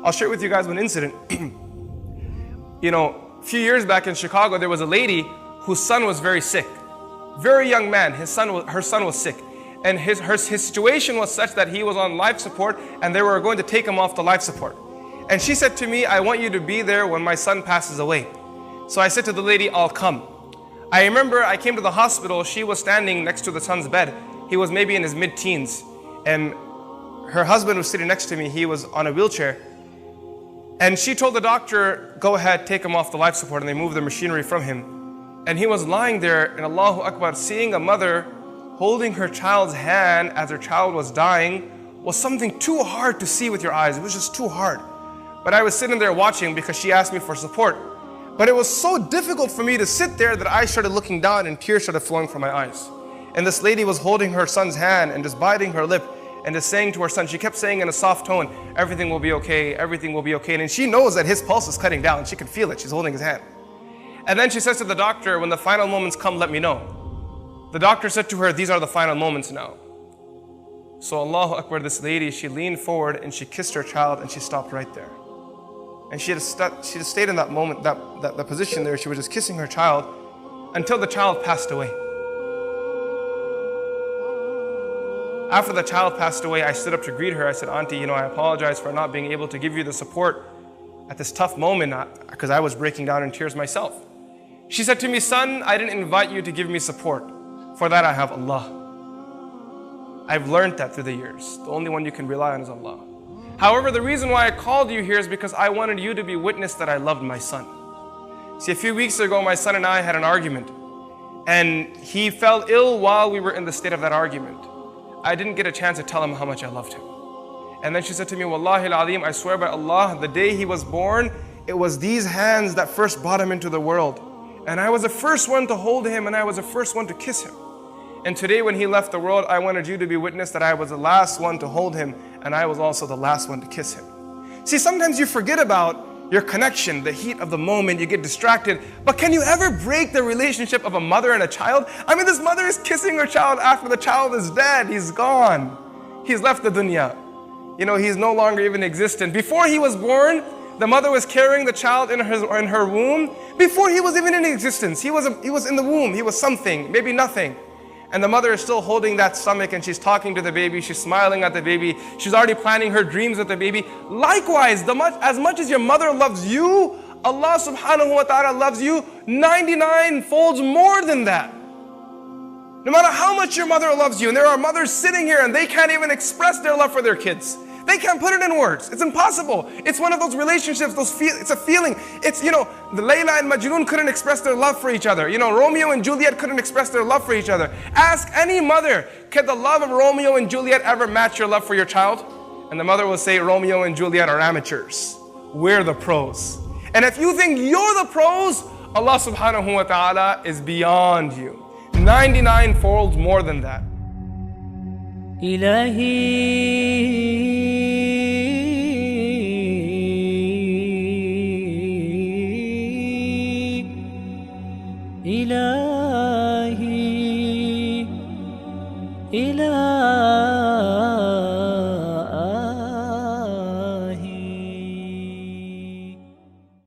I'll share with you guys one incident. A few years back in Chicago, there was a lady whose son was very sick. Very young man, her son was sick. And his situation was such that he was on life support and they were going to take him off the life support. And she said to me, I want you to be there when my son passes away. So I said to the lady, I'll come. I remember I came to the hospital, she was standing next to the son's bed. He was maybe in his mid-teens. And her husband was sitting next to me, he was on a wheelchair. And she told the doctor, go ahead, take him off the life support, and they moved the machinery from him. And he was lying there, and Allahu Akbar, seeing a mother holding her child's hand as her child was dying was something too hard to see with your eyes. It was just too hard. But I was sitting there watching because she asked me for support. But it was so difficult for me to sit there that I started looking down and tears started flowing from my eyes. And this lady was holding her son's hand and just biting her lip and just saying to her son, she kept saying in a soft tone, everything will be okay, everything will be okay. And she knows that his pulse is cutting down. She can feel it. She's holding his hand. And then she says to the doctor, when the final moments come, let me know. The doctor said to her, these are the final moments now. So Allahu Akbar, this lady, she leaned forward and she kissed her child and she stopped right there. And she just stayed in that moment, that position there. She was just kissing her child until the child passed away. After the child passed away, I stood up to greet her. I said, Auntie, I apologize for not being able to give you the support at this tough moment because I was breaking down in tears myself. She said to me, son, I didn't invite you to give me support. For that I have Allah. I've learned that through the years. The only one you can rely on is Allah. However, the reason why I called you here is because I wanted you to be witness that I loved my son. See, a few weeks ago, my son and I had an argument. And he fell ill while we were in the state of that argument. I didn't get a chance to tell him how much I loved him. And then she said to me, Wallahi al-Azim, I swear by Allah, the day he was born, it was these hands that first brought him into the world. And I was the first one to hold him and I was the first one to kiss him. And today when he left the world, I wanted you to be witness that I was the last one to hold him and I was also the last one to kiss him. See, sometimes you forget about your connection, the heat of the moment, you get distracted. But can you ever break the relationship of a mother and a child? I mean, this mother is kissing her child after the child is dead. He's gone. He's left the dunya. He's no longer even existent. Before he was born, the mother was carrying the child in her womb. Before he was even in existence, he was in the womb. He was something, maybe nothing. And the mother is still holding that stomach and she's talking to the baby, she's smiling at the baby, she's already planning her dreams with the baby. Likewise, as much as your mother loves you, Allah subhanahu wa ta'ala loves you 99 folds more than that. No matter how much your mother loves you, and there are mothers sitting here and they can't even express their love for their kids. They can't put it in words. It's impossible. It's one of those relationships, it's a feeling. It's, the Layla and Majnun couldn't express their love for each other. Romeo and Juliet couldn't express their love for each other. Ask any mother, can the love of Romeo and Juliet ever match your love for your child? And the mother will say, Romeo and Juliet are amateurs. We're the pros. And if you think you're the pros, Allah subhanahu wa ta'ala is beyond you. 99 folds more than that. إلهي